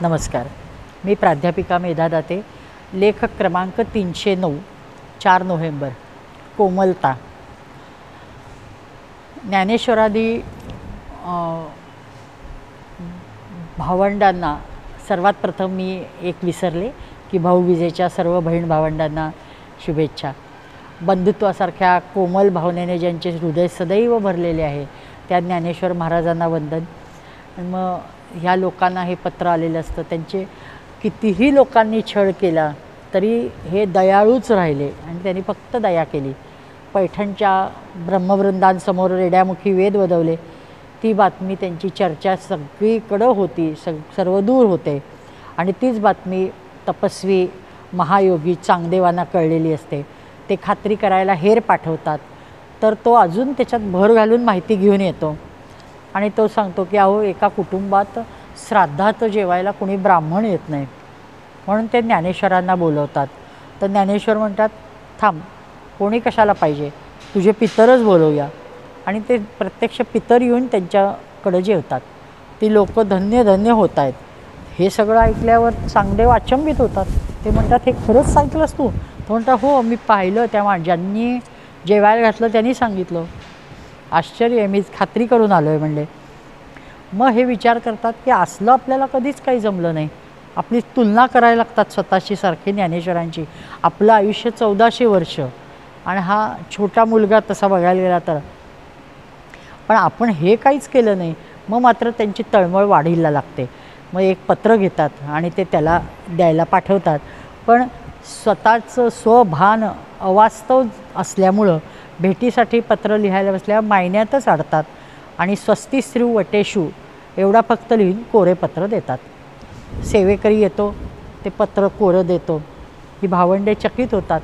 नमस्कार. मी प्राध्यापिका मेधा दाते. लेखक क्रमांक 309, 4 नोव्हेंबर. कोमलता. ज्ञानेश्वरादी भावंडांना सर्वात प्रथम मी एक विसरले की भाऊबीजेच्या सर्व बहीण भावंडांना शुभेच्छा. बंधुत्वासारख्या कोमल भावनेने ज्यांचे हृदय सदैव भरलेले आहे त्या ज्ञानेश्वर महाराजांना वंदन. मग ह्या लोकांना हे पत्र आलेलं असतं. त्यांचे कितीही लोकांनी छळ केला तरी हे दयाळूच राहिले आणि त्यांनी फक्त दया केली. पैठणच्या ब्रह्मवृंदांसमोर रेड्यामुखी वेद वदवले. ती बातमी, त्यांची चर्चा सगळीकडं होती, सर्वदूर होते आणि तीच बातमी तपस्वी महायोगी चांगदेवांना कळलेली असते. ते खात्री करायला हेर पाठवतात. तर तो अजून त्याच्यात भर घालून माहिती घेऊन येतो आणि तो सांगतो की अहो, एका कुटुंबात श्राद्धात जेवायला कोणी ब्राह्मण येत नाही म्हणून ते ज्ञानेश्वरांना बोलवतात. तर ज्ञानेश्वर म्हणतात, थांब, कोणी कशाला पाहिजे, तुझे पितरच बोलवूया. आणि ते प्रत्यक्ष पितर येऊन त्यांच्याकडे जेवतात. ती लोक धन्य धन्य होत आहेत. हे सगळं ऐकल्यावर चांगदेव अचंबित होतात. ते म्हणतात, हे खरंच सांगितलंस तू? तो म्हणतात, हो, मी पाहिलं, तेव्हा ज्यांनी जेवायला घातलं त्यांनी सांगितलं. आश्चर्य आहे, मी खात्री करून आलो आहे म्हणले. मग हे विचार करतात की असलं आपल्याला कधीच काही जमलं नाही. आपली तुलना करायला लागतात स्वतःशी सारखी ज्ञानेश्वरांची. आपलं आयुष्य 1400 वर्ष आणि हा छोटा मुलगा तसा बघायला गेला तर. पण आपण हे काहीच केलं नाही. मग मात्र त्यांची तळमळ वाढीला लागते. मग एक पत्र घेतात आणि ते त्याला द्यायला पाठवतात. पण स्वतःचं स्वभान अवास्तव असल्यामुळं भेटीसाठी पत्र लिहायला बसल्यावर मायन्यातच अडतात आणि स्वस्तिश्रू वटेषु एवढा फक्त लिहून कोरे पत्र देतात. सेवेकरी येतो, ते पत्र कोरं देतो. ही भावंडे चकित होतात.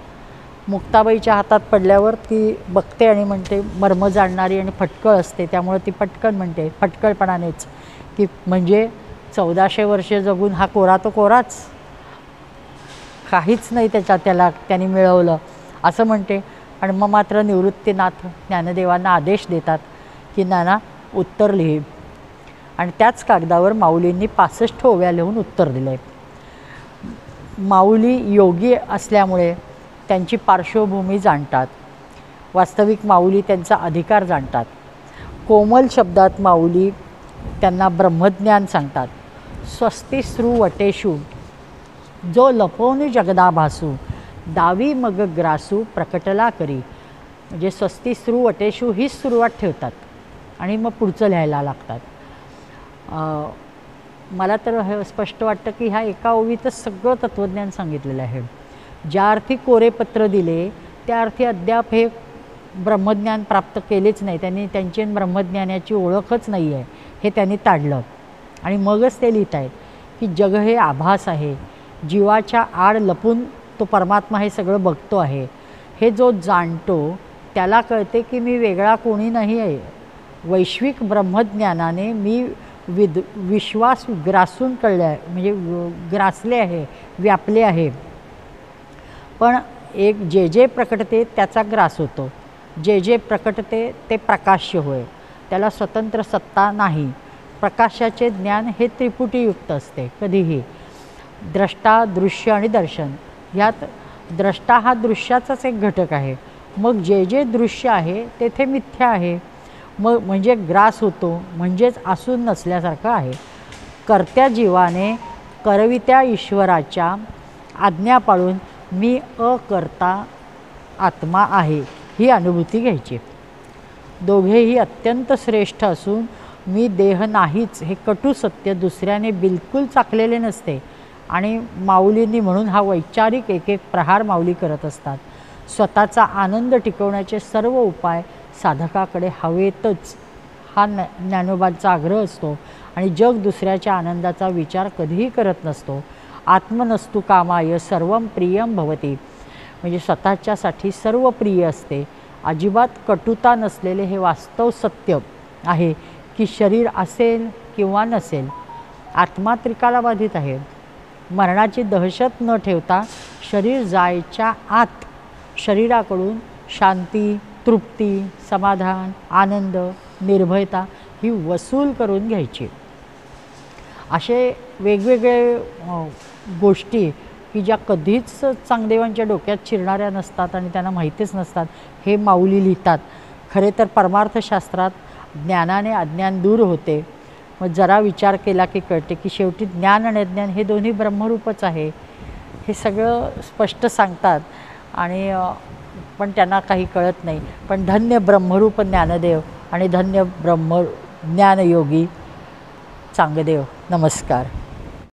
मुक्ताबाईच्या हातात पडल्यावर ती बघते आणि म्हणते, मर्म जाणणारी आणि फटकळ असते त्यामुळे ती पटकन म्हणते, फटकळपणानेच, की म्हणजे 1400 वर्षे जगून हा कोरा तो कोराच, काहीच नाही त्याला त्यांनी मिळवलं असं म्हणते. आणि मग मात्र निवृत्तीनाथ ज्ञानदेवांना आदेश देतात की नाना उत्तर लिही. आणि त्याच कागदावर माऊलींनी 65 ओव्या लिहून उत्तर दिलं आहे. माऊली योगी असल्यामुळे त्यांची पार्श्वभूमी जाणतात. वास्तविक माऊली त्यांचा अधिकार जाणतात. कोमल शब्दात माऊली त्यांना ब्रह्मज्ञान सांगतात. स्वस्तिश्रू वटेषु जो लपवून जगदा भासू, दावी मग ग्रासू प्रकटला करी. म्हणजे स्वस्तिश्रू वटेषु हीच सुरुवात ठेवतात आणि मग पुढचं लिहायला लागतात. मला तर हे स्पष्ट वाटतं की ह्या एका ओवीतच सगळं तत्त्वज्ञान सांगितलेलं आहे. ज्या अर्थी कोरे पत्र दिले त्या अर्थी अद्याप हे ब्रह्मज्ञान प्राप्त केलेच नाही. त्यांनी त्यांची ब्रह्मज्ञानाची ओळखच नाही आहे हे त्यांनी ताडलं. आणि मगच ते लिहित आहेत की जग हे आभास आहे. जीवाच्या आड लपून तो परमात्मा हे सगळं बघतो आहे. हे जो जाणतो त्याला कळते की मी वेगळा कोणी नाही आहे. वैश्विक ब्रह्मज्ञानाने मी विश्वास ग्रासून कळले आहे, म्हणजे ग्रासले आहे, व्यापले आहे. पण एक जे जे प्रकटते त्याचा ग्रास होतो. जे जे प्रकटते ते प्रकाश्य होय. त्याला स्वतंत्र सत्ता नाही. प्रकाशाचे ज्ञान हे त्रिपुटीयुक्त असते. कधीही द्रष्टा, दृश्य आणि दर्शन. ह्यात द्रष्टा हा दृश्याचाच एक घटक आहे. मग जे जे दृश्य आहे तेथे मिथ्या आहे. मग म्हणजे ग्रास होतो, म्हणजेच असून नसल्यासारखं आहे. कर्त्या जीवाने करवित्या ईश्वराच्या आज्ञा पाळून मी अकर्ता आत्मा आहे ही अनुभूती घ्यायची. दोघेही अत्यंत श्रेष्ठ असून मी देह नाहीच हे कटू सत्य दुसऱ्याने बिलकुल चाकलेले नसते. आणि माऊलींनी म्हणून हा वैचारिक एक एक प्रहार माऊली करत असतात. स्वतःचा आनंद टिकवण्याचे सर्व उपाय साधकाकडे हवेतच हा ज्ञानोबांचा आग्रह असतो. आणि जग दुसऱ्याच्या आनंदाचा विचार कधीही करत नसतो. आत्मनस्तु कामाय सर्वं प्रियं भवती. म्हणजे स्वतःच्यासाठी सर्व प्रिय असते. अजिबात कटुता नसलेले हे वास्तव सत्य आहे की शरीर असेल किंवा नसेल, आत्मा त्रिकाला बाधित आहे. मरणाची दहशत न ठेवता शरीर जायच्या आत शरीराकडून शांती, तृप्ती, समाधान, आनंद, निर्भयता ही वसूल करून घ्यायची. असे वेगवेगळे गोष्टी की ज्या कधीच चांगदेवांच्या डोक्यात शिरणाऱ्या नसतात आणि त्यांना माहितीच नसतात, हे माऊली लिहितात. खरे तर परमार्थशास्त्रात ज्ञानाने अज्ञान दूर होते. मग जरा विचार केला की कळते की शेवटी ज्ञान आणि अज्ञान हे दोन्ही ब्रह्मरूपच आहे, हे सगळं स्पष्ट सांगतात. आणि पण त्यांना काही कळत नाही. पण धन्य ब्रह्मरूप ज्ञानदेव आणि धन्य ब्रह्म ज्ञानयोगी चांगदेव. नमस्कार.